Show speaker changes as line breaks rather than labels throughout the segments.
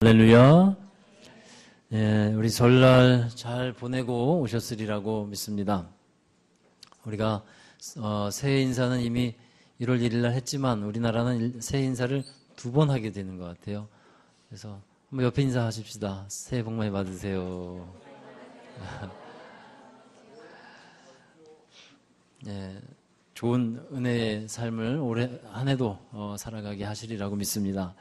할렐루야. 예, 우리 설날 잘 보내고 오셨으리라고 믿습니다. 우리가 새해 인사는 이미 1월 1일 날 했지만 우리나라는 새해 인사를 2번 하게 되는 것 같아요. 그래서 한번 옆에 인사하십시다. 새해 복 많이 받으세요. 예, 좋은 은혜의 삶을 올해 한 해도 살아가게 하시리라고 믿습니다.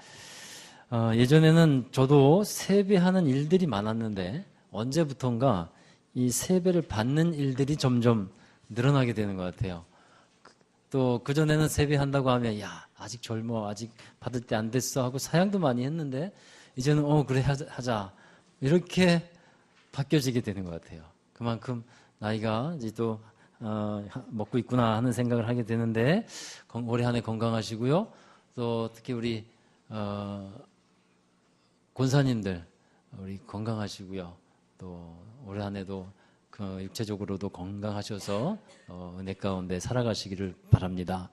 예전에는 저도 세배하는 일들이 많았는데 언제부턴가 이 세배를 받는 일들이 점점 늘어나게 되는 것 같아요. 또 그전에는 세배한다고 하면 야 아직 젊어 아직 받을 때 안 됐어 하고 사양도 많이 했는데 이제는 그래 하자 이렇게 바뀌어지게 되는 것 같아요. 그만큼 나이가 이제 또 먹고 있구나 하는 생각을 하게 되는데 올해 한 해 건강하시고요. 또 특히 우리 권사님들 우리 건강하시고요. 또 올해 한 해도 육체적으로도 건강하셔서 은혜 가운데 살아가시기를 바랍니다.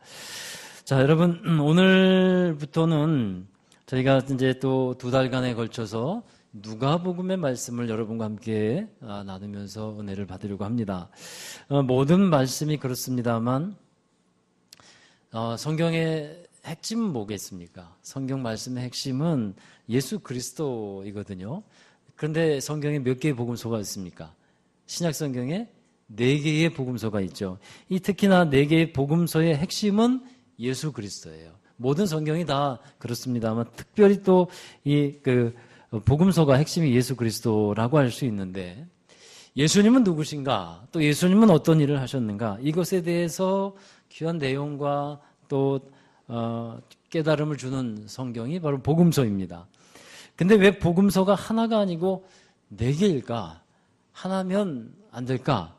자, 여러분 오늘부터는 저희가 이제 또 2달간에 걸쳐서 누가복음의 말씀을 여러분과 함께 나누면서 은혜를 받으려고 합니다. 모든 말씀이 그렇습니다만 성경의 핵심은 뭐겠습니까? 성경 말씀의 핵심은 예수 그리스도이거든요. 그런데 성경에 몇 개의 복음서가 있습니까? 신약 성경에 4개의 복음서가 있죠. 이 특히나 4개의 복음서의 핵심은 예수 그리스도예요. 모든 성경이 다 그렇습니다만 특별히 또 이 복음서가 핵심이 예수 그리스도라고 할 수 있는데 예수님은 누구신가? 또 예수님은 어떤 일을 하셨는가? 이것에 대해서 귀한 내용과 또 깨달음을 주는 성경이 바로 복음서입니다. 근데 왜 복음서가 하나가 아니고 4개일까? 하나면 안 될까?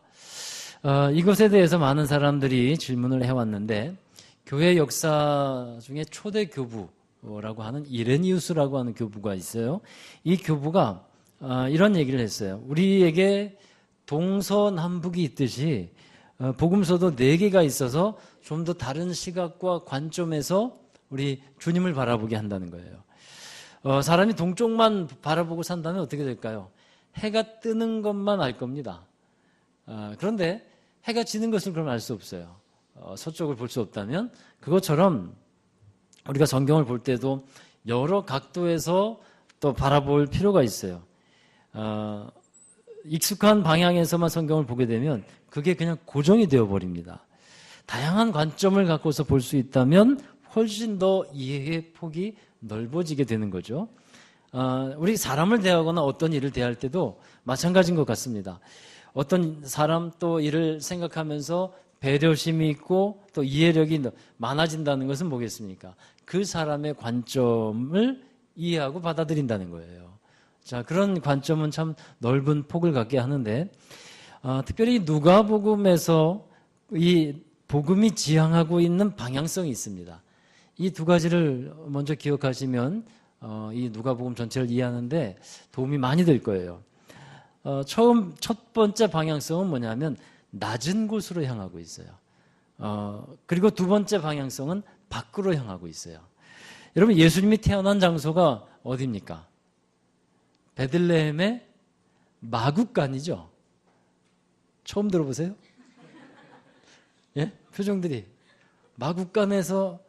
이것에 대해서 많은 사람들이 질문을 해왔는데 교회 역사 중에 초대 교부라고 하는 이레니우스라고 하는 교부가 있어요. 이 교부가 이런 얘기를 했어요. 우리에게 동서남북이 있듯이 복음서도 4개가 있어서 좀 더 다른 시각과 관점에서 우리 주님을 바라보게 한다는 거예요. 사람이 동쪽만 바라보고 산다면 어떻게 될까요? 해가 뜨는 것만 알 겁니다. 그런데 해가 지는 것을 그럼 알 수 없어요. 서쪽을 볼 수 없다면 그것처럼 우리가 성경을 볼 때도 여러 각도에서 또 바라볼 필요가 있어요. 익숙한 방향에서만 성경을 보게 되면 그게 그냥 고정이 되어버립니다. 다양한 관점을 갖고서 볼 수 있다면 훨씬 더 이해의 폭이 넓어지게 되는 거죠. 우리 사람을 대하거나 어떤 일을 대할 때도 마찬가지인 것 같습니다. 어떤 사람 또 일을 생각하면서 배려심이 있고 또 이해력이 많아진다는 것은 뭐겠습니까? 그 사람의 관점을 이해하고 받아들인다는 거예요. 자, 그런 관점은 참 넓은 폭을 갖게 하는데 특별히 누가복음에서 이 복음이 지향하고 있는 방향성이 있습니다. 이 2가지를 먼저 기억하시면 이 누가복음 전체를 이해하는데 도움이 많이 될 거예요. 첫 번째 방향성은 뭐냐면 낮은 곳으로 향하고 있어요. 그리고 2번째 방향성은 밖으로 향하고 있어요. 여러분 예수님이 태어난 장소가 어디입니까? 베들레헴의 마구간이죠. 처음 들어보세요? 예? 표정들이 마구간에서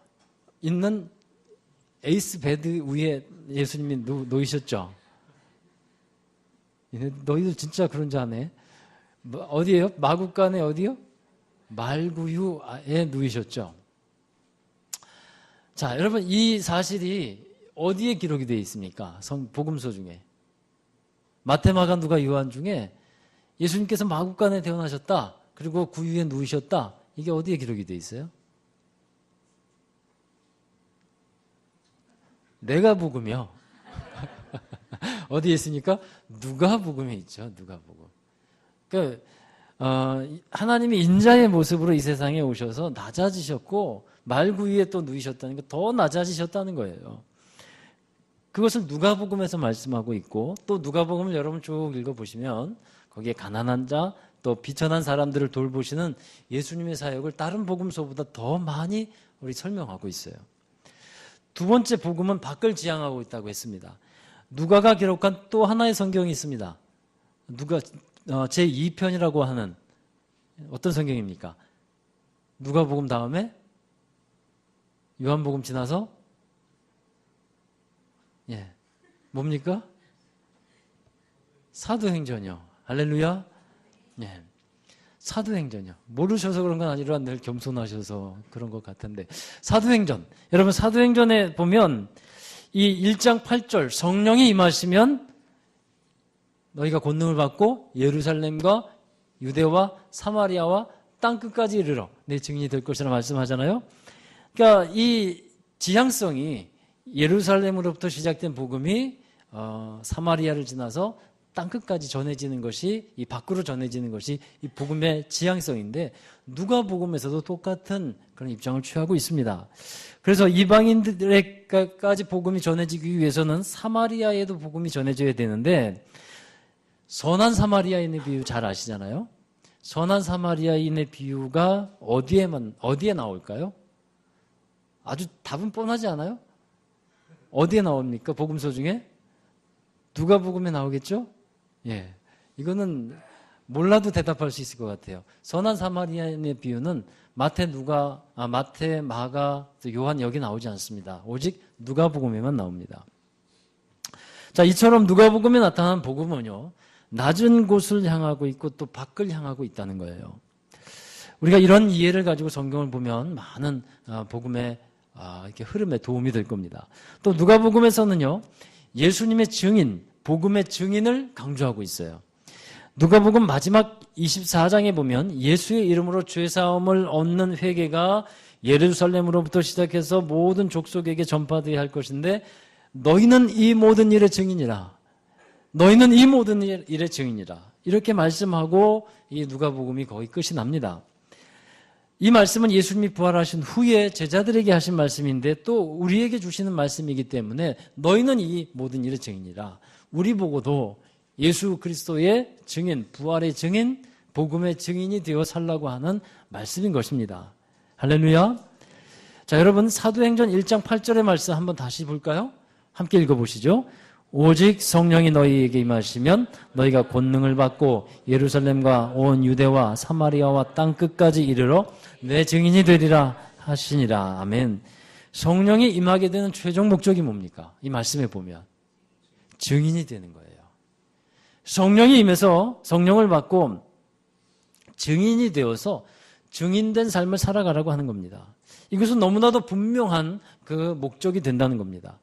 있는 에이스 베드 위에 예수님이 놓이셨죠. 너희들 진짜 그런 줄 아네. 어디예요? 마구간에 어디요? 말구유에 누이셨죠. 자, 여러분 이 사실이 어디에 기록이 되어 있습니까? 복음서 중에 마태, 마가, 누가, 요한 중에 예수님께서 마구간에 태어나셨다. 그리고 구유에 누이셨다. 이게 어디에 기록이 되어 있어요? 누가복음이요. 어디에 있습니까? 누가복음에 있죠. 누가복음. 그러니까 하나님이 인자의 모습으로 이 세상에 오셔서 낮아지셨고 말구유에 또 누이셨다는 거 더 낮아지셨다는 거예요. 그것을 누가복음에서 말씀하고 있고 또 누가복음을 여러분 쭉 읽어보시면 거기에 가난한 자 또 비천한 사람들을 돌보시는 예수님의 사역을 다른 복음서보다 더 많이 우리 설명하고 있어요. 2번째 복음은 밖을 지향하고 있다고 했습니다. 누가가 기록한 또 하나의 성경이 있습니다. 누가 제2편이라고 하는 어떤 성경입니까? 누가복음 다음에 요한복음 지나서 뭡니까? 사도행전이요. 할렐루야. 사도행전이요. 모르셔서 그런 건 아니라 늘 겸손하셔서 그런 것 같은데 사도행전. 여러분 사도행전에 보면 이 1장 8절 성령이 임하시면 너희가 권능을 받고 예루살렘과 유대와 사마리아와 땅끝까지 이르러 내 증인이 될 것이라 말씀하잖아요. 그러니까 이 지향성이 예루살렘으로부터 시작된 복음이 사마리아를 지나서 땅끝까지 전해지는 것이 이 밖으로 전해지는 것이 이 복음의 지향성인데 누가복음에서도 똑같은 그런 입장을 취하고 있습니다. 그래서 이방인들에게까지 복음이 전해지기 위해서는 사마리아에도 복음이 전해져야 되는데 선한 사마리아인의 비유 잘 아시잖아요. 선한 사마리아인의 비유가 어디에 나올까요? 아주 답은 뻔하지 않아요? 어디에 나옵니까? 복음서 중에? 누가복음에 나오겠죠? 이거는 몰라도 대답할 수 있을 것 같아요. 선한 사마리아인의 비유는 마태, 마가, 요한 여기 나오지 않습니다. 오직 누가복음에만 나옵니다. 자, 이처럼 누가복음에 나타난 복음은요, 낮은 곳을 향하고 있고 또 밖을 향하고 있다는 거예요. 우리가 이런 이해를 가지고 성경을 보면 많은 복음의 이렇게 흐름에 도움이 될 겁니다. 또 누가복음에서는요, 예수님의 증인, 복음의 증인을 강조하고 있어요. 누가복음 마지막 24장에 보면 예수의 이름으로 죄사함을 얻는 회개가 예루살렘으로부터 시작해서 모든 족속에게 전파되어야 할 것인데 너희는 이 모든 일의 증인이라. 너희는 이 모든 일의 증인이라. 이렇게 말씀하고 이 누가복음이 거의 끝이 납니다. 이 말씀은 예수님이 부활하신 후에 제자들에게 하신 말씀인데 또 우리에게 주시는 말씀이기 때문에 너희는 이 모든 일의 증인이라. 우리 보고도 예수 그리스도의 증인, 부활의 증인, 복음의 증인이 되어 살라고 하는 말씀인 것입니다. 할렐루야. 자, 여러분 사도행전 1장 8절의 말씀 한번 다시 볼까요? 함께 읽어보시죠. 오직 성령이 너희에게 임하시면 너희가 권능을 받고 예루살렘과 온 유대와 사마리아와 땅끝까지 이르러 내 증인이 되리라 하시니라. 아멘. 성령이 임하게 되는 최종 목적이 뭡니까? 이 말씀에 보면 증인이 되는 거예요. 성령이 임해서 성령을 받고 증인이 되어서 증인된 삶을 살아가라고 하는 겁니다. 이것은 너무나도 분명한 그 목적이 된다는 겁니다.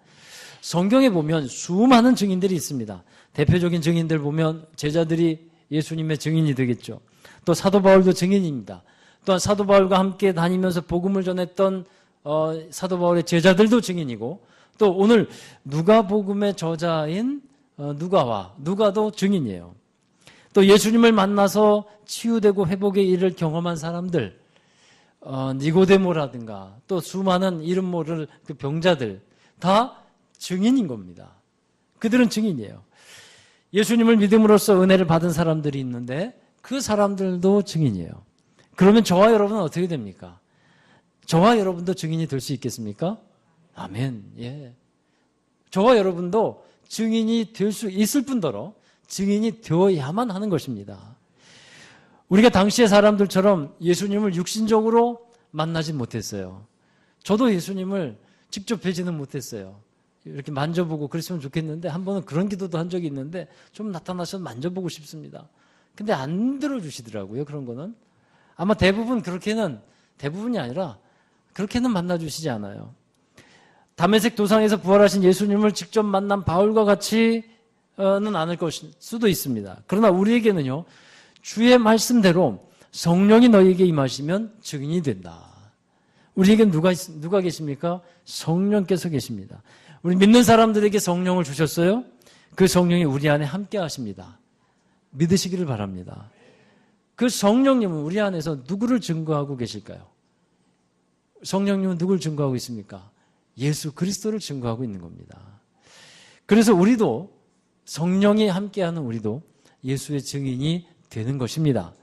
성경에 보면 수많은 증인들이 있습니다. 대표적인 증인들 보면 제자들이 예수님의 증인이 되겠죠. 또 사도 바울도 증인입니다. 또한 사도 바울과 함께 다니면서 복음을 전했던 사도 바울의 제자들도 증인이고 또 오늘 누가복음의 저자인 누가도 증인이에요. 또 예수님을 만나서 치유되고 회복의 일을 경험한 사람들, 니고데모라든가 또 수많은 이름 모를 그 병자들 다 증인인 겁니다. 그들은 증인이에요. 예수님을 믿음으로써 은혜를 받은 사람들이 있는데 그 사람들도 증인이에요. 그러면 저와 여러분은 어떻게 됩니까? 저와 여러분도 증인이 될 수 있겠습니까? 아멘. 저와 여러분도 증인이 될 수 있을 뿐더러 증인이 되어야만 하는 것입니다. 우리가 당시의 사람들처럼 예수님을 육신적으로 만나지 못했어요. 저도 예수님을 직접 뵈지는 못했어요. 이렇게 만져보고 그랬으면 좋겠는데 한 번은 그런 기도도 한 적이 있는데 좀 나타나셔서 만져보고 싶습니다. 근데 안 들어주시더라고요. 그런 거는. 아마 대부분이 아니라 그렇게는 만나주시지 않아요. 다메섹 도상에서 부활하신 예수님을 직접 만난 바울과 같이는 않을 것일 수도 있습니다. 그러나 우리에게는요, 주의 말씀대로 성령이 너희에게 임하시면 증인이 된다. 우리에게는 누가 계십니까? 성령께서 계십니다. 우리 믿는 사람들에게 성령을 주셨어요. 그 성령이 우리 안에 함께 하십니다. 믿으시기를 바랍니다. 그 성령님은 우리 안에서 누구를 증거하고 계실까요? 성령님은 누구를 증거하고 있습니까? 예수 그리스도를 증거하고 있는 겁니다. 그래서 우리도 성령이 함께하는 우리도 예수의 증인이 되는 것입니다.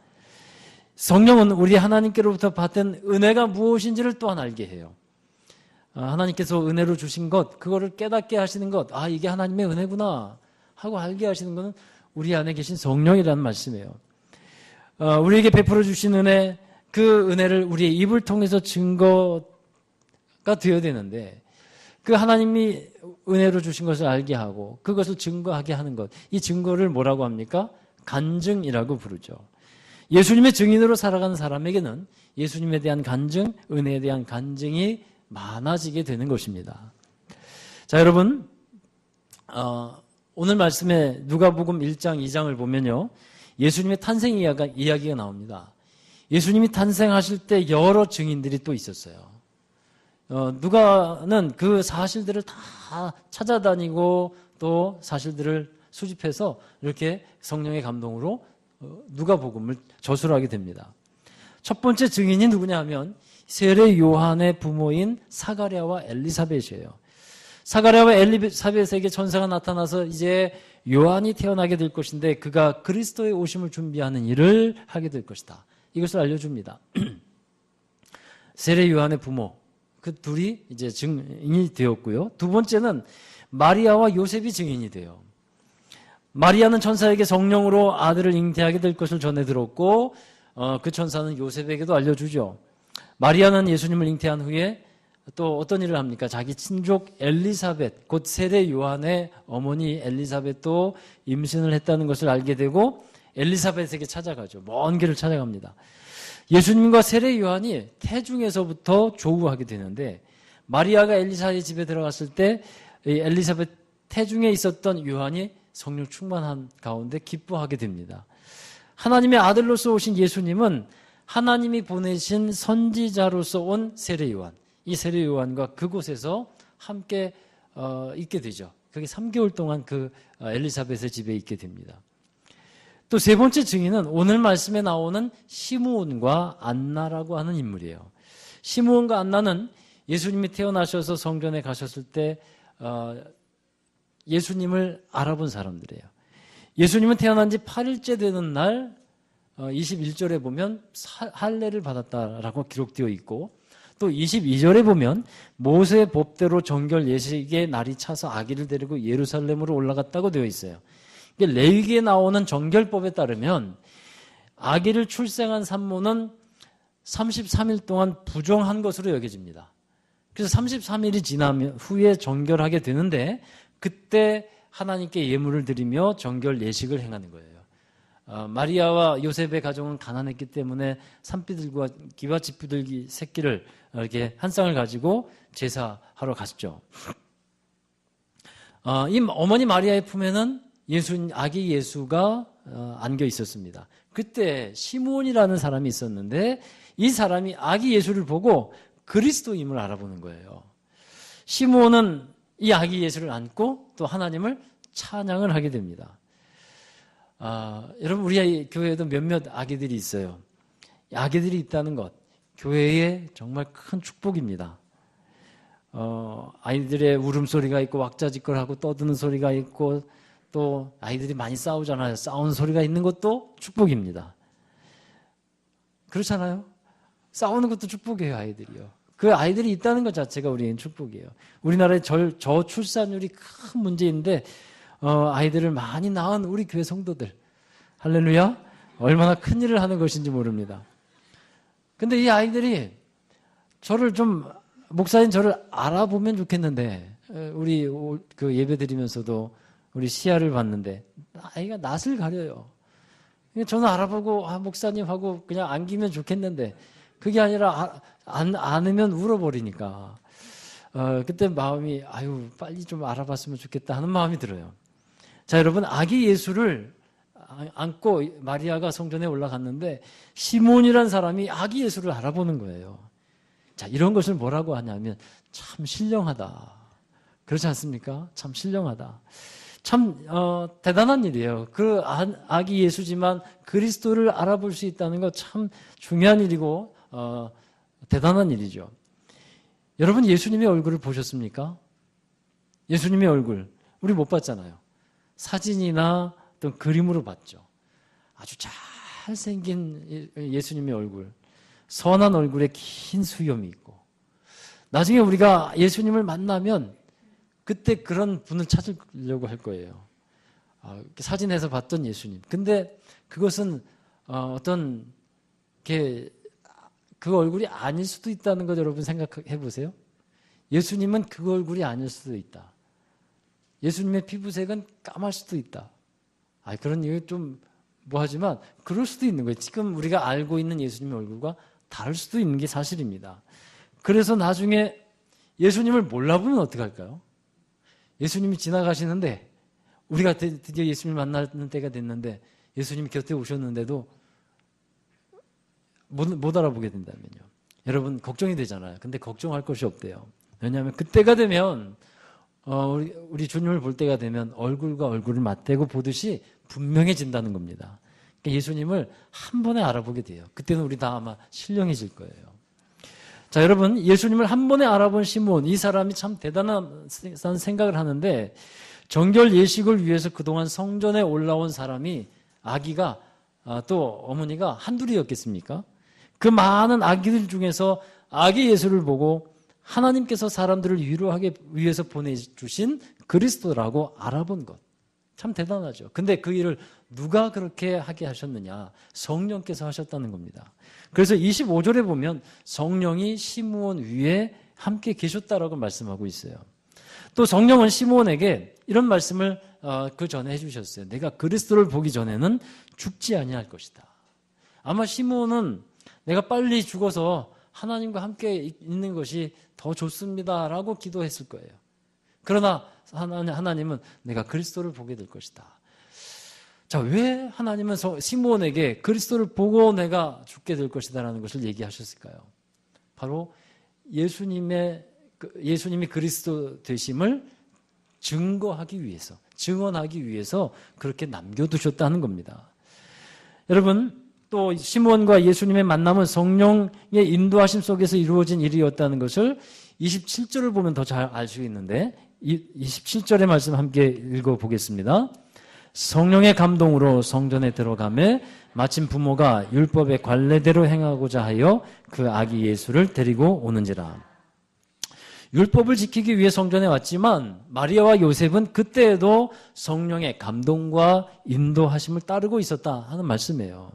성령은 우리 하나님께로부터 받은 은혜가 무엇인지를 또한 알게 해요. 하나님께서 은혜로 주신 것, 그거를 깨닫게 하시는 것, 이게 하나님의 은혜구나 하고 알게 하시는 것은 우리 안에 계신 성령이라는 말씀이에요. 우리에게 베풀어 주신 은혜, 그 은혜를 우리의 입을 통해서 증거가 되어야 되는데, 그 하나님이 은혜로 주신 것을 알게 하고 그것을 증거하게 하는 것, 이 증거를 뭐라고 합니까? 간증이라고 부르죠. 예수님의 증인으로 살아가는 사람에게는 예수님에 대한 간증, 은혜에 대한 간증이 많아지게 되는 것입니다. 자, 여러분, 오늘 말씀에 누가복음 1장, 2장을 보면요, 예수님의 탄생 이야기가 나옵니다. 예수님이 탄생하실 때 여러 증인들이 또 있었어요. 누가는 그 사실들을 다 찾아다니고 또 사실들을 수집해서 이렇게 성령의 감동으로 누가복음을 저술하게 됩니다. 첫 번째 증인이 누구냐 하면 세례 요한의 부모인 사가랴와 엘리사벳이에요. 사가랴와 엘리사벳에게 천사가 나타나서 이제 요한이 태어나게 될 것인데 그가 그리스도의 오심을 준비하는 일을 하게 될 것이다. 이것을 알려줍니다. 세례 요한의 부모, 그 둘이 이제 증인이 되었고요. 두 번째는 마리아와 요셉이 증인이 돼요. 마리아는 천사에게 성령으로 아들을 잉태하게 될 것을 전해 들었고 그 천사는 요셉에게도 알려주죠. 마리아는 예수님을 잉태한 후에 또 어떤 일을 합니까? 자기 친족 엘리사벳, 곧 세례 요한의 어머니 엘리사벳도 임신을 했다는 것을 알게 되고 엘리사벳에게 찾아가죠. 먼 길을 찾아갑니다. 예수님과 세례 요한이 태중에서부터 조우하게 되는데 마리아가 엘리사의 집에 들어갔을 때 엘리사벳 태중에 있었던 요한이 성령 충만한 가운데 기뻐하게 됩니다. 하나님의 아들로서 오신 예수님은 하나님이 보내신 선지자로서 온 세례 요한, 이 세례 요한과 그곳에서 함께 있게 되죠. 그게 3개월 동안 그 엘리사벳의 집에 있게 됩니다. 또 세 번째 증인은 오늘 말씀에 나오는 시므온과 안나라고 하는 인물이에요. 시므온과 안나는 예수님이 태어나셔서 성전에 가셨을 때 예수님을 알아본 사람들이에요. 예수님은 태어난 지 8일째 되는 날 21절에 보면 할례를 받았다라고 기록되어 있고 또 22절에 보면 모세의 법대로 정결 예식의 날이 차서 아기를 데리고 예루살렘으로 올라갔다고 되어 있어요. 레위기에 나오는 정결법에 따르면 아기를 출생한 산모는 33일 동안 부정한 것으로 여겨집니다. 그래서 33일이 지나면 후에 정결하게 되는데 그때 하나님께 예물을 드리며 정결 예식을 행하는 거예요. 마리아와 요셉의 가정은 가난했기 때문에 산비둘기와 기와집비둘기 새끼를 이렇게 한 쌍을 가지고 제사하러 갔죠. 이 어머니 마리아의 품에는 아기 예수가 안겨 있었습니다. 그때 시므온이라는 사람이 있었는데 이 사람이 아기 예수를 보고 그리스도임을 알아보는 거예요. 시므온은 이 아기 예수를 안고 또 하나님을 찬양을 하게 됩니다. 여러분 우리 교회에도 몇몇 아기들이 있어요. 아기들이 있다는 것 교회에 정말 큰 축복입니다. 아이들의 울음소리가 있고 왁자지껄하고 떠드는 소리가 있고 또 아이들이 많이 싸우잖아요. 싸우는 소리가 있는 것도 축복입니다. 그렇잖아요. 싸우는 것도 축복이에요. 아이들이요. 그 아이들이 있다는 것 자체가 우리에겐 축복이에요. 우리나라의 저출산율이 큰 문제인데 아이들을 많이 낳은 우리 교회 성도들 할렐루야 얼마나 큰 일을 하는 것인지 모릅니다. 근데 이 아이들이 저를 좀 목사님 저를 알아보면 좋겠는데 우리 그 예배 드리면서도 우리 시야를 봤는데 아이가 낯을 가려요. 저는 알아보고 목사님 하고 그냥 안기면 좋겠는데 그게 아니라 안으면 울어버리니까 그때 마음이 빨리 좀 알아봤으면 좋겠다 하는 마음이 들어요. 자, 여러분 아기 예수를 안고 마리아가 성전에 올라갔는데 시몬이라는 사람이 아기 예수를 알아보는 거예요. 자, 이런 것을 뭐라고 하냐면 참 신령하다. 그렇지 않습니까? 참 신령하다. 참 대단한 일이에요. 그 아기 예수지만 그리스도를 알아볼 수 있다는 거 참 중요한 일이고 대단한 일이죠. 여러분 예수님의 얼굴을 보셨습니까? 예수님의 얼굴 우리 못 봤잖아요. 사진이나 어떤 그림으로 봤죠. 아주 잘생긴 예수님의 얼굴, 선한 얼굴에 긴 수염이 있고 나중에 우리가 예수님을 만나면 그때 그런 분을 찾으려고 할 거예요. 사진에서 봤던 예수님. 근데 그것은 어떤 그 얼굴이 아닐 수도 있다는 거 여러분 생각해 보세요. 예수님은 그 얼굴이 아닐 수도 있다. 예수님의 피부색은 까말 수도 있다. 그런 얘기 좀 뭐하지만 그럴 수도 있는 거예요. 지금 우리가 알고 있는 예수님의 얼굴과 다를 수도 있는 게 사실입니다. 그래서 나중에 예수님을 몰라보면 어떡할까요? 예수님이 지나가시는데 우리가 드디어 예수님을 만나는 때가 됐는데 예수님이 곁에 오셨는데도 못 알아보게 된다면요. 여러분 걱정이 되잖아요. 근데 걱정할 것이 없대요. 왜냐하면 그때가 되면 우리 주님을 볼 때가 되면 얼굴과 얼굴을 맞대고 보듯이 분명해진다는 겁니다. 그러니까 예수님을 한 번에 알아보게 돼요. 그때는 우리 다 아마 신령해질 거예요. 자, 여러분, 예수님을 한 번에 알아본 시므온, 이 사람이 참 대단한 생각을 하는데 정결 예식을 위해서 그동안 성전에 올라온 사람이 아기가 또 어머니가 한둘이었겠습니까? 그 많은 아기들 중에서 아기 예수를 보고 하나님께서 사람들을 위로하기 위해서 보내주신 그리스도라고 알아본 것. 참 대단하죠. 근데 그 일을 누가 그렇게 하게 하셨느냐? 성령께서 하셨다는 겁니다. 그래서 25절에 보면 성령이 시므온 위에 함께 계셨다라고 말씀하고 있어요. 또 성령은 시므온에게 이런 말씀을 그 전에 해주셨어요. 내가 그리스도를 보기 전에는 죽지 아니할 것이다. 아마 시므온은 내가 빨리 죽어서 하나님과 함께 있는 것이 더 좋습니다라고 기도했을 거예요. 그러나 하나님은 내가 그리스도를 보게 될 것이다. 자, 왜 하나님은 시므온에게 그리스도를 보고 내가 죽게 될 것이다라는 것을 얘기하셨을까요? 바로 예수님이 그리스도 되심을 증거하기 위해서, 증언하기 위해서 그렇게 남겨두셨다는 겁니다. 여러분, 또 시므온과 예수님의 만남은 성령의 인도하심 속에서 이루어진 일이었다는 것을 27절을 보면 더 잘 알 수 있는데 27절의 말씀 함께 읽어보겠습니다. 성령의 감동으로 성전에 들어가매 마침 부모가 율법의 관례대로 행하고자 하여 그 아기 예수를 데리고 오는지라. 율법을 지키기 위해 성전에 왔지만 마리아와 요셉은 그때에도 성령의 감동과 인도하심을 따르고 있었다 하는 말씀이에요.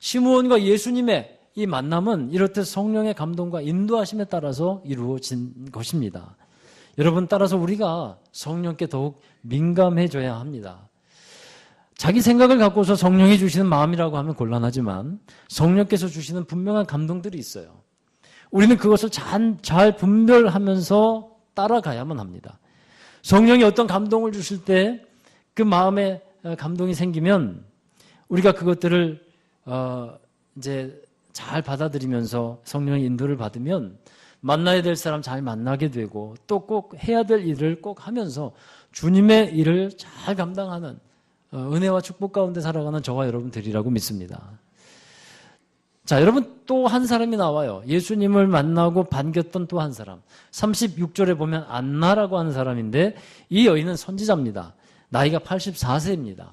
시므온과 예수님의 이 만남은 이렇듯 성령의 감동과 인도하심에 따라서 이루어진 것입니다. 여러분, 따라서 우리가 성령께 더욱 민감해져야 합니다. 자기 생각을 갖고서 성령이 주시는 마음이라고 하면 곤란하지만 성령께서 주시는 분명한 감동들이 있어요. 우리는 그것을 잘 분별하면서 따라가야만 합니다. 성령이 어떤 감동을 주실 때 그 마음에 감동이 생기면 우리가 그것들을 이제 잘 받아들이면서 성령의 인도를 받으면 만나야 될 사람 잘 만나게 되고 또 꼭 해야 될 일을 꼭 하면서 주님의 일을 잘 감당하는 은혜와 축복 가운데 살아가는 저와 여러분들이라고 믿습니다. 자, 여러분, 또 한 사람이 나와요. 예수님을 만나고 반겼던 또 한 사람. 36절에 보면 안나라고 하는 사람인데 이 여인은 선지자입니다. 나이가 84세입니다.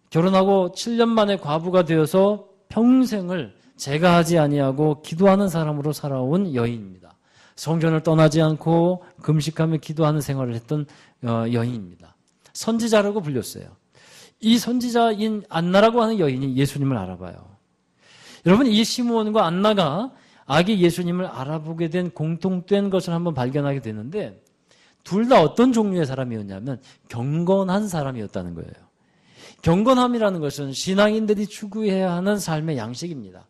결혼하고 7년 만에 과부가 되어서 평생을 제가하지 아니하고 기도하는 사람으로 살아온 여인입니다. 성전을 떠나지 않고 금식하며 기도하는 생활을 했던 여인입니다. 선지자라고 불렸어요. 이 선지자인 안나라고 하는 여인이 예수님을 알아봐요. 여러분, 이 시므온과 안나가 아기 예수님을 알아보게 된 공통된 것을 한번 발견하게 되는데 둘 다 어떤 종류의 사람이었냐면 경건한 사람이었다는 거예요. 경건함이라는 것은 신앙인들이 추구해야 하는 삶의 양식입니다.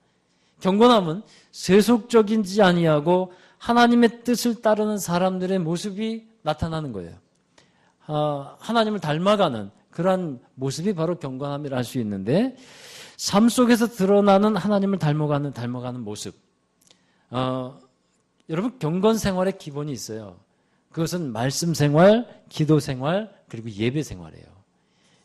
경건함은 세속적이지 아니하고 하나님의 뜻을 따르는 사람들의 모습이 나타나는 거예요. 하나님을 닮아가는 그러한 모습이 바로 경건함이라 할 수 있는데 삶 속에서 드러나는 하나님을 닮아가는 모습. 여러분, 경건 생활의 기본이 있어요. 그것은 말씀 생활, 기도 생활, 그리고 예배 생활이에요.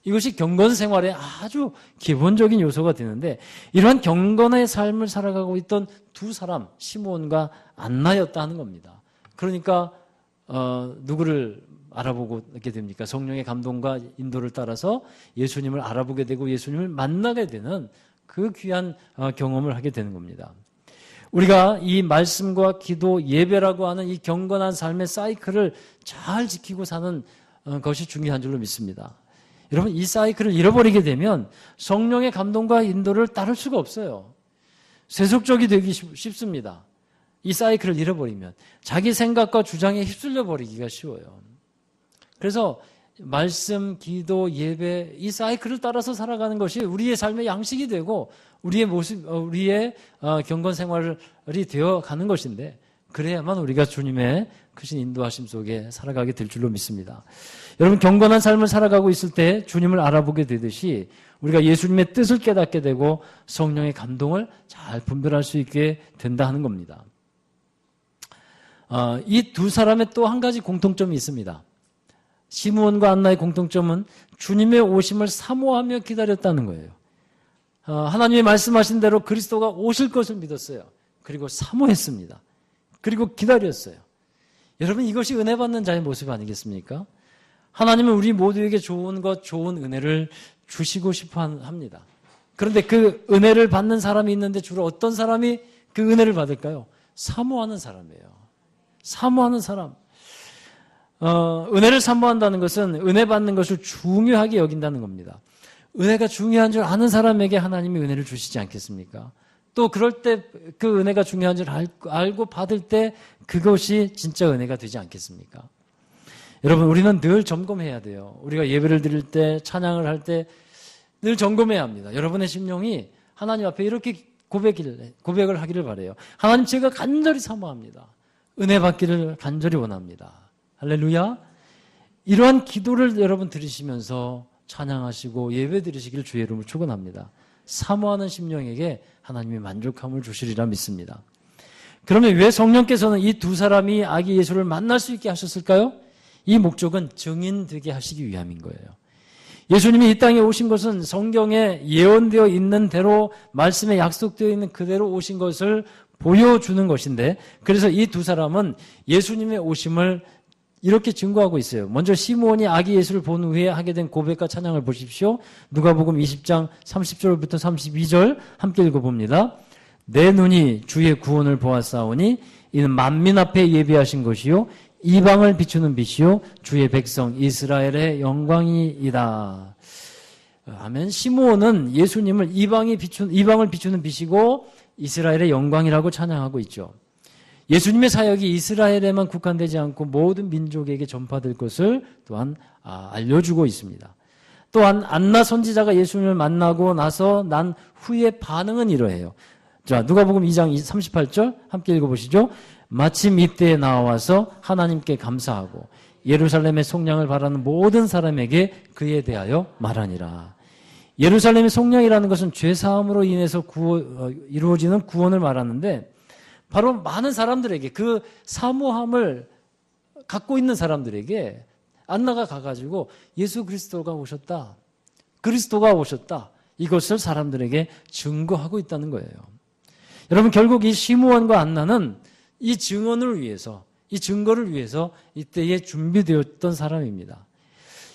이것이 경건 생활의 아주 기본적인 요소가 되는데 이러한 경건의 삶을 살아가고 있던 두 사람, 시므온과 안나였다 하는 겁니다. 그러니까 누구를 알아보고 있게 됩니까? 성령의 감동과 인도를 따라서 예수님을 알아보게 되고 예수님을 만나게 되는 그 귀한 경험을 하게 되는 겁니다. 우리가 이 말씀과 기도, 예배라고 하는 이 경건한 삶의 사이클을 잘 지키고 사는 것이 중요한 줄로 믿습니다. 여러분, 이 사이클을 잃어버리게 되면 성령의 감동과 인도를 따를 수가 없어요. 세속적이 되기 쉽습니다. 이 사이클을 잃어버리면 자기 생각과 주장에 휩쓸려 버리기가 쉬워요. 그래서 말씀, 기도, 예배 이 사이클을 따라서 살아가는 것이 우리의 삶의 양식이 되고 우리의 모습, 우리의 경건 생활이 되어 가는 것인데 그래야만 우리가 주님의 크신 인도하심 속에 살아가게 될 줄로 믿습니다. 여러분, 경건한 삶을 살아가고 있을 때 주님을 알아보게 되듯이 우리가 예수님의 뜻을 깨닫게 되고 성령의 감동을 잘 분별할 수 있게 된다 하는 겁니다. 이 두 사람의 또 한 가지 공통점이 있습니다. 시므온과 안나의 공통점은 주님의 오심을 사모하며 기다렸다는 거예요. 하나님이 말씀하신 대로 그리스도가 오실 것을 믿었어요. 그리고 사모했습니다. 그리고 기다렸어요. 여러분, 이것이 은혜 받는 자의 모습 아니겠습니까? 하나님은 우리 모두에게 좋은 것, 좋은 은혜를 주시고 싶어 합니다. 그런데 그 은혜를 받는 사람이 있는데 주로 어떤 사람이 그 은혜를 받을까요? 사모하는 사람이에요. 사모하는 사람. 은혜를 사모한다는 것은 은혜 받는 것을 중요하게 여긴다는 겁니다. 은혜가 중요한 줄 아는 사람에게 하나님이 은혜를 주시지 않겠습니까? 또 그럴 때 그 은혜가 중요한 줄 알고 받을 때 그것이 진짜 은혜가 되지 않겠습니까? 여러분, 우리는 늘 점검해야 돼요. 우리가 예배를 드릴 때, 찬양을 할 때 늘 점검해야 합니다. 여러분의 심령이 하나님 앞에 이렇게 고백을 하기를 바라요. 하나님, 제가 간절히 사모합니다. 은혜 받기를 간절히 원합니다. 할렐루야. 이러한 기도를 여러분 들으시면서 찬양하시고 예배 드리시기를 주의 이름으로 축원합니다. 사모하는 심령에게 하나님이 만족함을 주시리라 믿습니다. 그러면 왜 성령께서는 이 두 사람이 아기 예수를 만날 수 있게 하셨을까요? 이 목적은 증인되게 하시기 위함인 거예요. 예수님이 이 땅에 오신 것은 성경에 예언되어 있는 대로 말씀에 약속되어 있는 그대로 오신 것을 보여주는 것인데, 그래서 이 두 사람은 예수님의 오심을 이렇게 증거하고 있어요. 먼저 시므온이 아기 예수를 본 후에 하게 된 고백과 찬양을 보십시오. 누가복음 20장 30절부터 32절 함께 읽어봅니다. 내 눈이 주의 구원을 보았사오니 이는 만민 앞에 예비하신 것이요 이방을 비추는 빛이요 주의 백성 이스라엘의 영광이이다. 아멘. 시므온은 예수님을 이방을 비추는 빛이고 이스라엘의 영광이라고 찬양하고 있죠. 예수님의 사역이 이스라엘에만 국한되지 않고 모든 민족에게 전파될 것을 또한 알려주고 있습니다. 또한 안나 선지자가 예수님을 만나고 나서 난 후의 반응은 이러해요. 자, 누가복음 2장 38절 함께 읽어보시죠. 마침 이때에 나와서 하나님께 감사하고 예루살렘의 속량을 바라는 모든 사람에게 그에 대하여 말하니라. 예루살렘의 속량이라는 것은 죄사함으로 인해서 이루어지는 구원을 말하는데, 바로 많은 사람들에게, 그 사모함을 갖고 있는 사람들에게 안나가 가가지고 예수 그리스도가 오셨다, 그리스도가 오셨다, 이것을 사람들에게 증거하고 있다는 거예요. 여러분, 결국 이 시므온과 안나는 이 증언을 위해서, 이 증거를 위해서 이때에 준비되었던 사람입니다.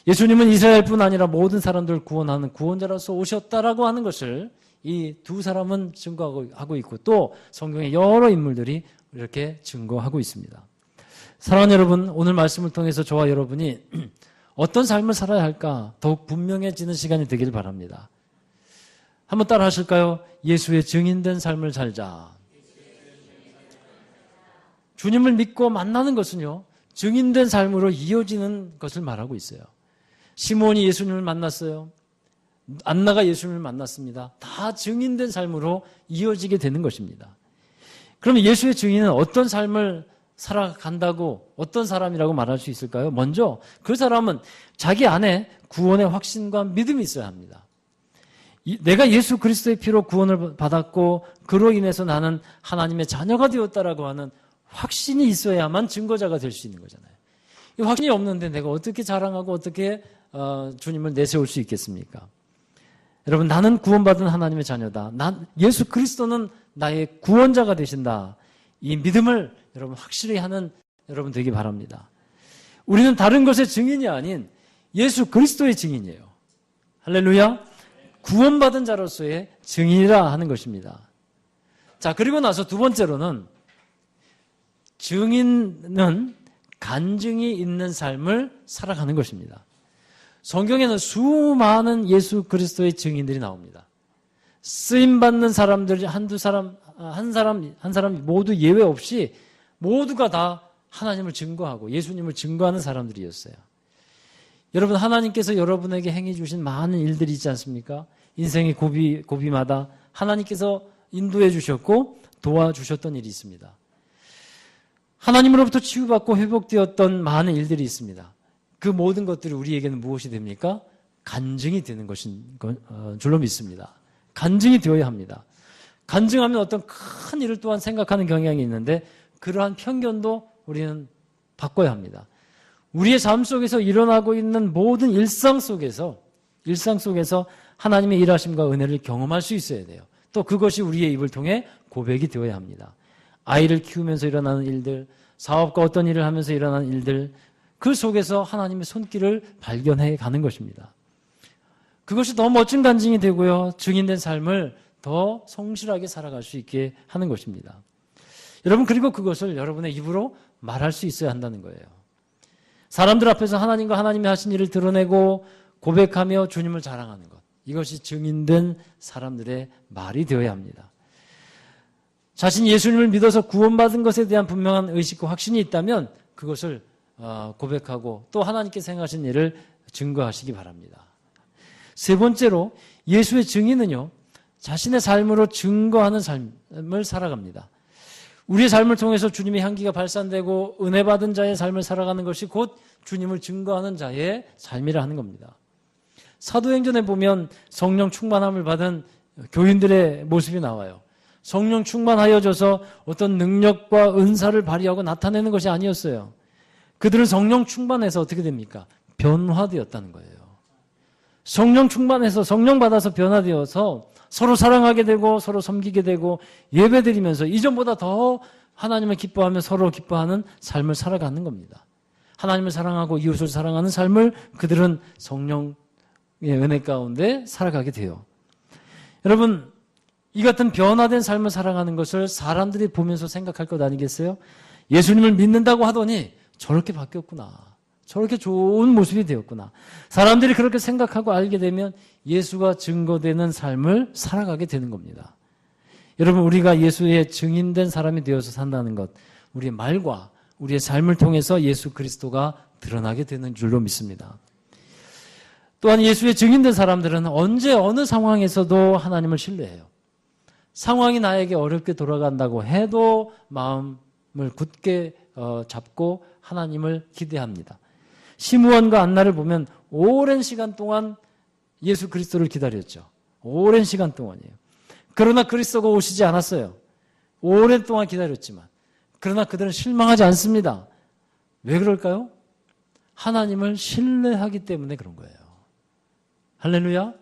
예수님은 이스라엘뿐 아니라 모든 사람들을 구원하는 구원자로서 오셨다라고 하는 것을 이 두 사람은 증거하고 있고, 또 성경의 여러 인물들이 이렇게 증거하고 있습니다. 사랑하는 여러분, 오늘 말씀을 통해서 저와 여러분이 어떤 삶을 살아야 할까 더욱 분명해지는 시간이 되기를 바랍니다. 한번 따라 하실까요? 예수의 증인된 삶을 살자. 주님을 믿고 만나는 것은요, 증인된 삶으로 이어지는 것을 말하고 있어요. 시므온이 예수님을 만났어요. 안나가 예수님을 만났습니다. 다 증인된 삶으로 이어지게 되는 것입니다. 그러면 예수의 증인은 어떤 삶을 살아간다고, 어떤 사람이라고 말할 수 있을까요? 먼저 그 사람은 자기 안에 구원의 확신과 믿음이 있어야 합니다. 내가 예수 그리스도의 피로 구원을 받았고 그로 인해서 나는 하나님의 자녀가 되었다라고 하는 확신이 있어야만 증거자가 될 수 있는 거잖아요. 이 확신이 없는데 내가 어떻게 자랑하고 어떻게 주님을 내세울 수 있겠습니까? 여러분, 나는 구원받은 하나님의 자녀다. 예수 그리스도는 나의 구원자가 되신다. 이 믿음을 여러분 확실히 하는 여러분 되기 바랍니다. 우리는 다른 것의 증인이 아닌 예수 그리스도의 증인이에요. 할렐루야. 구원받은 자로서의 증인이라 하는 것입니다. 자, 그리고 나서 두 번째로는 증인은 간증이 있는 삶을 살아가는 것입니다. 성경에는 수많은 예수 그리스도의 증인들이 나옵니다. 쓰임받는 사람들이 한 사람 모두 예외 없이 모두가 다 하나님을 증거하고 예수님을 증거하는 사람들이었어요. 여러분, 하나님께서 여러분에게 행해 주신 많은 일들이 있지 않습니까? 인생의 고비마다 하나님께서 인도해 주셨고 도와주셨던 일이 있습니다. 하나님으로부터 치유받고 회복되었던 많은 일들이 있습니다. 그 모든 것들이 우리에게는 무엇이 됩니까? 간증이 되는 것인 줄로 믿습니다. 간증이 되어야 합니다. 간증하면 어떤 큰 일을 또한 생각하는 경향이 있는데 그러한 편견도 우리는 바꿔야 합니다. 우리의 삶 속에서 일어나고 있는 모든 일상 속에서 하나님의 일하심과 은혜를 경험할 수 있어야 돼요. 또 그것이 우리의 입을 통해 고백이 되어야 합니다. 아이를 키우면서 일어나는 일들, 사업과 어떤 일을 하면서 일어나는 일들, 그 속에서 하나님의 손길을 발견해 가는 것입니다. 그것이 더 멋진 간증이 되고요. 증인된 삶을 더 성실하게 살아갈 수 있게 하는 것입니다. 여러분, 그리고 그것을 여러분의 입으로 말할 수 있어야 한다는 거예요. 사람들 앞에서 하나님과 하나님이 하신 일을 드러내고 고백하며 주님을 자랑하는 것. 이것이 증인된 사람들의 말이 되어야 합니다. 자신이 예수님을 믿어서 구원받은 것에 대한 분명한 의식과 확신이 있다면 그것을 고백하고 또 하나님께서 행하신 일을 증거하시기 바랍니다. 세 번째로 예수의 증인은요, 자신의 삶으로 증거하는 삶을 살아갑니다. 우리의 삶을 통해서 주님의 향기가 발산되고 은혜 받은 자의 삶을 살아가는 것이 곧 주님을 증거하는 자의 삶이라 하는 겁니다. 사도행전에 보면 성령 충만함을 받은 교인들의 모습이 나와요. 성령 충만하여져서 어떤 능력과 은사를 발휘하고 나타내는 것이 아니었어요. 그들은 성령 충만해서 어떻게 됩니까? 변화되었다는 거예요. 성령 충만해서 성령 받아서 변화되어서 서로 사랑하게 되고 서로 섬기게 되고 예배드리면서 이전보다 더 하나님을 기뻐하며 서로 기뻐하는 삶을 살아가는 겁니다. 하나님을 사랑하고 이웃을 사랑하는 삶을 그들은 성령의 은혜 가운데 살아가게 돼요. 여러분, 이 같은 변화된 삶을 살아가는 것을 사람들이 보면서 생각할 것 아니겠어요? 예수님을 믿는다고 하더니 저렇게 바뀌었구나. 저렇게 좋은 모습이 되었구나. 사람들이 그렇게 생각하고 알게 되면 예수가 증거되는 삶을 살아가게 되는 겁니다. 여러분, 우리가 예수의 증인된 사람이 되어서 산다는 것, 우리의 말과 우리의 삶을 통해서 예수 그리스도가 드러나게 되는 줄로 믿습니다. 또한 예수의 증인된 사람들은 언제 어느 상황에서도 하나님을 신뢰해요. 상황이 나에게 어렵게 돌아간다고 해도 마음을 굳게 잡고 하나님을 기대합니다. 시므온과 안나를 보면 오랜 시간 동안 예수 그리스도를 기다렸죠. 오랜 시간 동안이에요. 그러나 그리스도가 오시지 않았어요. 오랫동안 기다렸지만. 그러나 그들은 실망하지 않습니다. 왜 그럴까요? 하나님을 신뢰하기 때문에 그런 거예요. 할렐루야.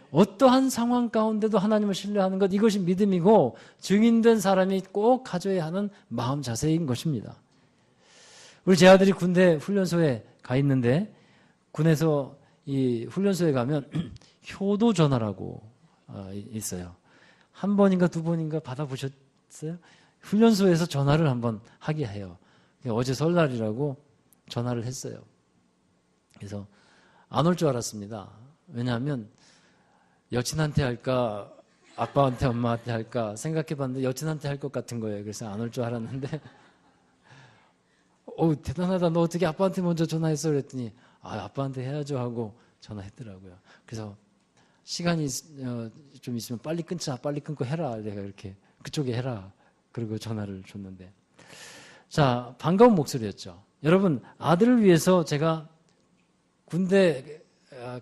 어떠한 상황 가운데도 하나님을 신뢰하는 것, 이것이 믿음이고 증인된 사람이 꼭 가져야 하는 마음 자세인 것입니다. 우리 제 아들이 군대 훈련소에 가 있는데 군에서 이 훈련소에 가면 효도 전화라고 있어요. 한 번인가 두 번인가 받아보셨어요? 훈련소에서 전화를 한번 하게 해요. 어제 설날이라고 전화를 했어요. 그래서 안 올 줄 알았습니다. 왜냐하면 여친한테 할까 아빠한테 엄마한테 할까 생각해봤는데 여친한테 할 것 같은 거예요. 그래서 안 올 줄 알았는데 대단하다. 너 어떻게 아빠한테 먼저 전화했어? 그랬더니 아빠한테 해야죠 하고 전화했더라고요. 그래서 시간이 좀 있으면 빨리 끊자. 빨리 끊고 해라. 내가 이렇게 그쪽에 해라. 그리고 전화를 줬는데 자, 반가운 목소리였죠. 여러분, 아들을 위해서 제가 군대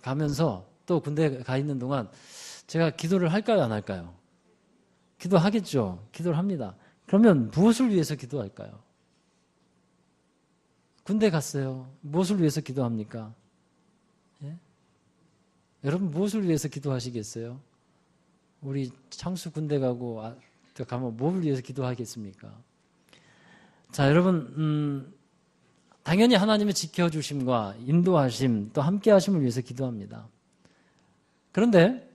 가면서 또 군대 가 있는 동안 제가 기도를 할까요? 안 할까요? 기도하겠죠. 기도를 합니다. 그러면 무엇을 위해서 기도할까요? 군대 갔어요. 무엇을 위해서 기도합니까? 예? 여러분, 무엇을 위해서 기도하시겠어요? 우리 창수 군대 가고 가면 뭘 위해서 기도하겠습니까? 자, 여러분, 당연히 하나님의 지켜주심과 인도하심 또 함께하심을 위해서 기도합니다. 그런데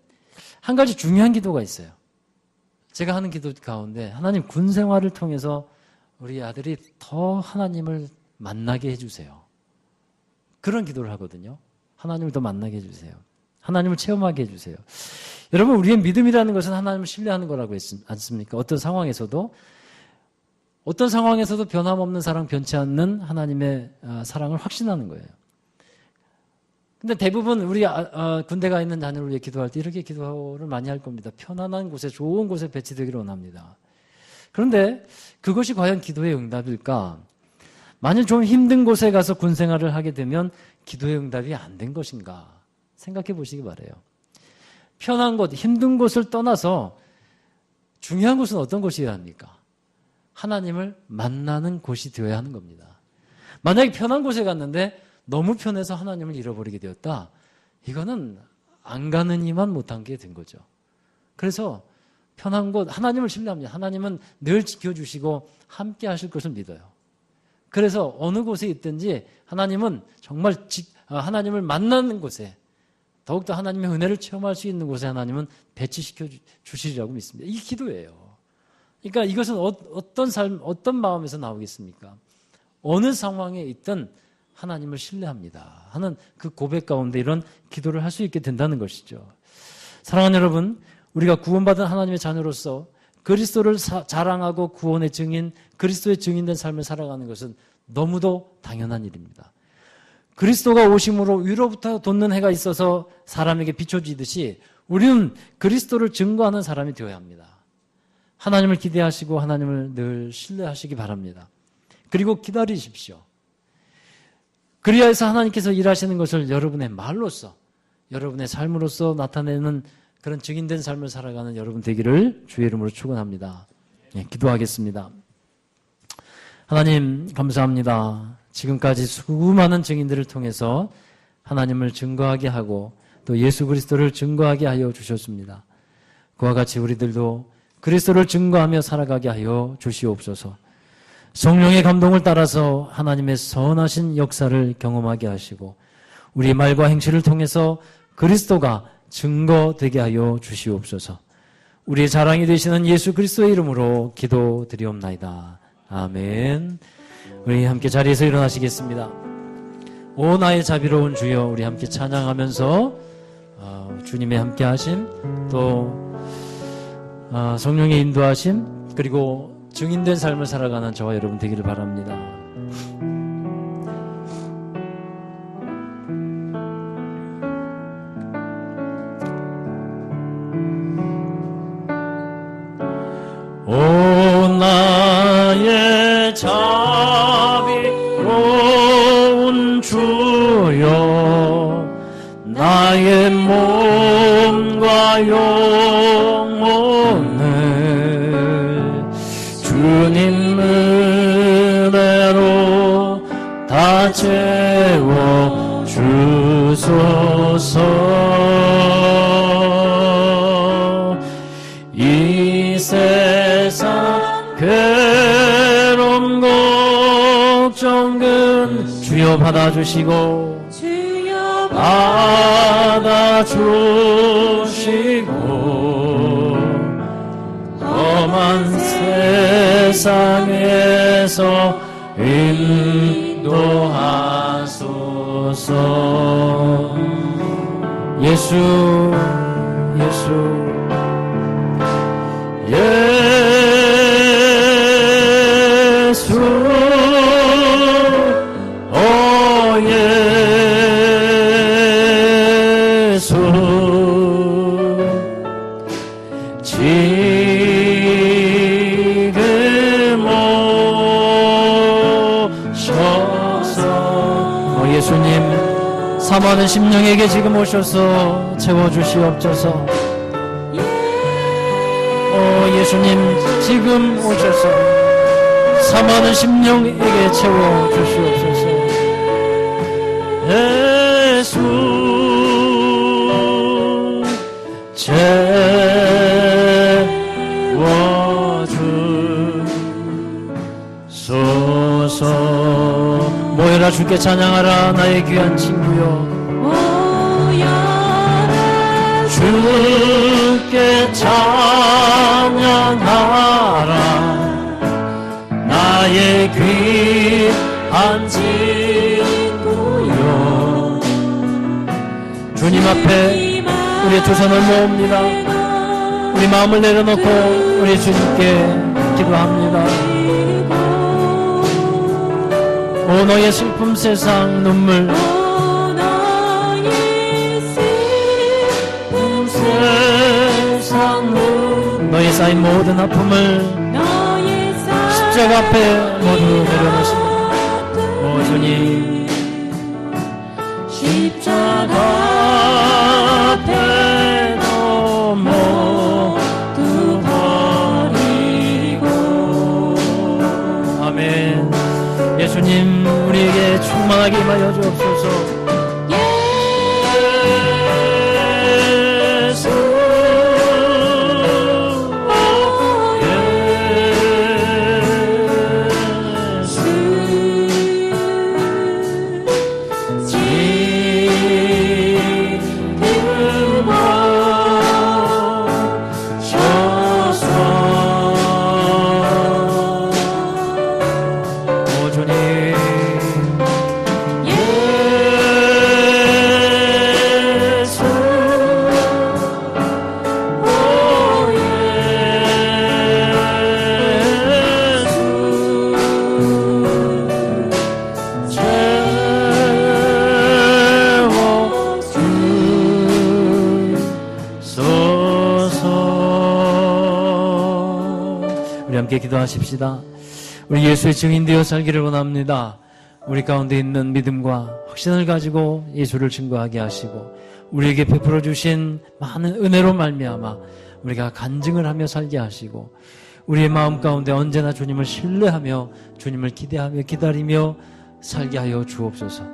한 가지 중요한 기도가 있어요. 제가 하는 기도 가운데 하나님 군 생활을 통해서 우리 아들이 더 하나님을 만나게 해주세요. 그런 기도를 하거든요. 하나님을 더 만나게 해주세요. 하나님을 체험하게 해주세요. 여러분, 우리의 믿음이라는 것은 하나님을 신뢰하는 거라고 했지 않습니까? 어떤 상황에서도 변함없는 사랑, 변치 않는 하나님의 사랑을 확신하는 거예요. 근데 대부분 우리 군대가 있는 자녀를 위해 기도할 때 이렇게 기도를 많이 할 겁니다. 편안한 곳에, 좋은 곳에 배치되기를 원합니다. 그런데 그것이 과연 기도의 응답일까? 만일 좀 힘든 곳에 가서 군 생활을 하게 되면 기도의 응답이 안 된 것인가? 생각해 보시기 바라요. 편한 곳, 힘든 곳을 떠나서 중요한 곳은 어떤 곳이어야 합니까? 하나님을 만나는 곳이 되어야 하는 겁니다. 만약에 편한 곳에 갔는데 너무 편해서 하나님을 잃어버리게 되었다. 이거는 안 가는 이만 못한 게 된 거죠. 그래서 편한 곳, 하나님을 신뢰합니다. 하나님은 늘 지켜주시고 함께 하실 것을 믿어요. 그래서 어느 곳에 있든지 하나님은 정말 하나님을 만나는 곳에, 더욱더 하나님의 은혜를 체험할 수 있는 곳에 하나님은 배치시켜 주시리라고 믿습니다. 이 기도예요. 그러니까 이것은 어떤 삶, 어떤 마음에서 나오겠습니까? 어느 상황에 있든 하나님을 신뢰합니다 하는 그 고백 가운데 이런 기도를 할 수 있게 된다는 것이죠. 사랑하는 여러분, 우리가 구원받은 하나님의 자녀로서 그리스도를 자랑하고 구원의 증인, 그리스도의 증인된 삶을 살아가는 것은 너무도 당연한 일입니다. 그리스도가 오심으로 위로부터 돋는 해가 있어서 사람에게 비춰지듯이 우리는 그리스도를 증거하는 사람이 되어야 합니다. 하나님을 기대하시고 하나님을 늘 신뢰하시기 바랍니다. 그리고 기다리십시오. 그리하여서 하나님께서 일하시는 것을 여러분의 말로써, 여러분의 삶으로써 나타내는 그런 증인된 삶을 살아가는 여러분 되기를 주의 이름으로 축원합니다. 기도하겠습니다. 하나님 감사합니다. 지금까지 수많은 증인들을 통해서 하나님을 증거하게 하고 또 예수 그리스도를 증거하게 하여 주셨습니다. 그와 같이 우리들도 그리스도를 증거하며 살아가게 하여 주시옵소서. 성령의 감동을 따라서 하나님의 선하신 역사를 경험하게 하시고 우리의 말과 행실을 통해서 그리스도가 증거되게 하여 주시옵소서. 우리의 자랑이 되시는 예수 그리스도의 이름으로 기도드리옵나이다. 아멘. 우리 함께 자리에서 일어나시겠습니다. 오 나의 자비로운 주여, 우리 함께 찬양하면서 주님의 함께 하심, 또 성령의 인도하심, 그리고 증인된 삶을 살아가는 저와 여러분 되기를 바랍니다. 오 나의 자비로운 주여, 나의 몸과 영혼을 주님 은혜로 다 채워 주소서. 이 세상 괴로움 걱정은 주여 받아주시고 험한 세상에서 인도하소서. 예수 지금 오셔서 예수님 사모하는 심령에게 지금 오셔서 채워주시옵소서. 예수님 지금 오셔서 사모하는 심령에게 채워주시옵소서. 예수 채워주소서. 모여라 주께 찬양하라 나의 귀한 친구여. 주 주께 찬양하라. 나의 귀한 친구여. 주님 앞에 우리의 두 손을 모읍니다. 우리 마음을 내려놓고 우리 주님께 기도합니다. 오 너의 슬픔 세상 눈물, 너의 쌓인 모든 아픔을 십자가 앞에 모두 내려놓습니다. 오 주님, 십자가 앞에도 모두 버리고. 아멘. 예수님 우리에게 충만하게 임하여 주옵소서. 함께 기도하십시다. 우리 예수의 증인되어 살기를 원합니다. 우리 가운데 있는 믿음과 확신을 가지고 예수를 증거하게 하시고 우리에게 베풀어 주신 많은 은혜로 말미암아 우리가 간증을 하며 살게 하시고 우리의 마음 가운데 언제나 주님을 신뢰하며 주님을 기대하며 기다리며 살게 하여 주옵소서.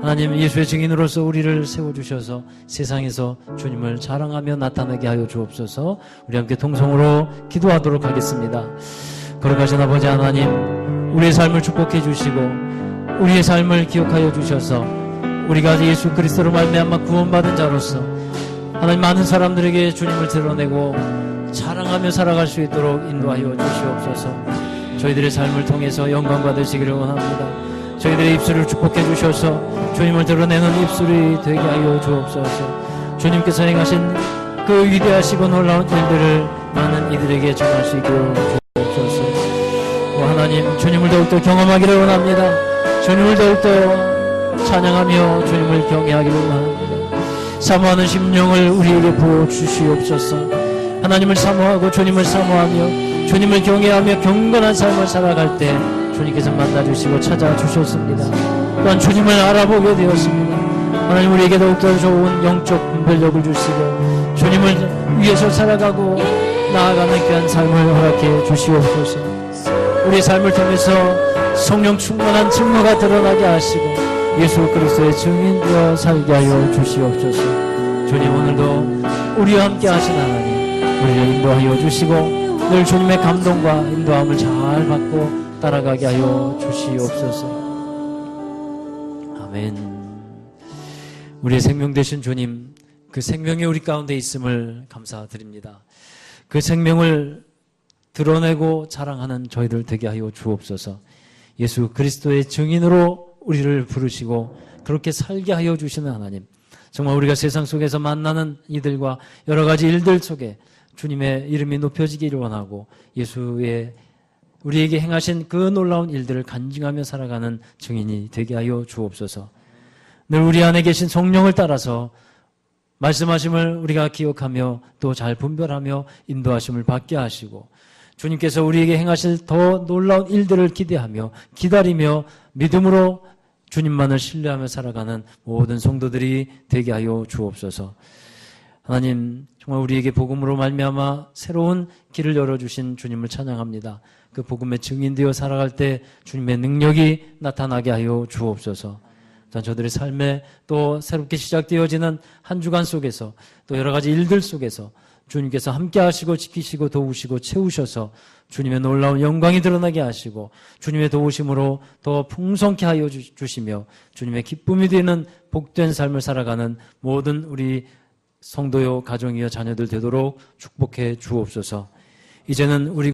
하나님, 예수의 증인으로서 우리를 세워주셔서 세상에서 주님을 자랑하며 나타나게 하여 주옵소서. 우리 함께 통성으로 기도하도록 하겠습니다. 걸어가신 아버지 하나님, 우리의 삶을 축복해 주시고 우리의 삶을 기억하여 주셔서 우리가 예수 그리스도로 말미암아 구원받은 자로서 하나님 많은 사람들에게 주님을 드러내고 자랑하며 살아갈 수 있도록 인도하여 주시옵소서. 저희들의 삶을 통해서 영광 받으시기를 원합니다. 저희들의 입술을 축복해 주셔서 주님을 드러내는 입술이 되게 하여 주옵소서. 주님께서 행하신 그 위대하시고 놀라운 일들을 많은 이들에게 전할 수 있게 주옵소서. 하나님, 주님을 더욱더 경험하기를 원합니다. 주님을 더욱더 찬양하며 주님을 경외하기를 원합니다. 사모하는 심령을 우리에게 부어주시옵소서. 하나님을 사모하고 주님을 사모하며 주님을 경외하며 경건한 삶을 살아갈 때 주님께서 만나주시고 찾아주셨습니다. 또한 주님을 알아보게 되었습니다. 하나님, 우리에게 더욱더 좋은 영적 분별력을 주시고 주님을 위해서 살아가고 나아가는 귀한 삶을 허락해 주시옵소서. 우리의 삶을 통해서 성령 충만한 증거가 드러나게 하시고 예수 그리스도의 증인되어 살게 하여 주시옵소서. 주님, 오늘도 우리와 함께 하신 하나님, 우리를 인도하여 주시고 늘 주님의 감동과 인도함을 잘 받고 따라가게 하여 주시옵소서. 아멘. 우리의 생명 되신 주님, 그 생명이 우리 가운데 있음을 감사드립니다. 그 생명을 드러내고 자랑하는 저희들 되게 하여 주옵소서. 예수 그리스도의 증인으로 우리를 부르시고 그렇게 살게 하여 주시는 하나님, 정말 우리가 세상 속에서 만나는 이들과 여러 가지 일들 속에 주님의 이름이 높여지기를 원하고 예수의 우리에게 행하신 그 놀라운 일들을 간증하며 살아가는 증인이 되게 하여 주옵소서. 늘 우리 안에 계신 성령을 따라서 말씀하심을 우리가 기억하며 또 잘 분별하며 인도하심을 받게 하시고 주님께서 우리에게 행하실 더 놀라운 일들을 기대하며 기다리며 믿음으로 주님만을 신뢰하며 살아가는 모든 성도들이 되게 하여 주옵소서. 하나님, 정말 우리에게 복음으로 말미암아 새로운 길을 열어주신 주님을 찬양합니다. 그 복음의 증인되어 살아갈 때 주님의 능력이 나타나게 하여 주옵소서. 저들의 삶에 또 새롭게 시작되어지는 한 주간 속에서 또 여러 가지 일들 속에서 주님께서 함께 하시고 지키시고 도우시고 채우셔서 주님의 놀라운 영광이 드러나게 하시고 주님의 도우심으로 더 풍성케 하여 주시며 주님의 기쁨이 되는 복된 삶을 살아가는 모든 우리 성도요 가정이요 자녀들 되도록 축복해 주옵소서. 이제는 우리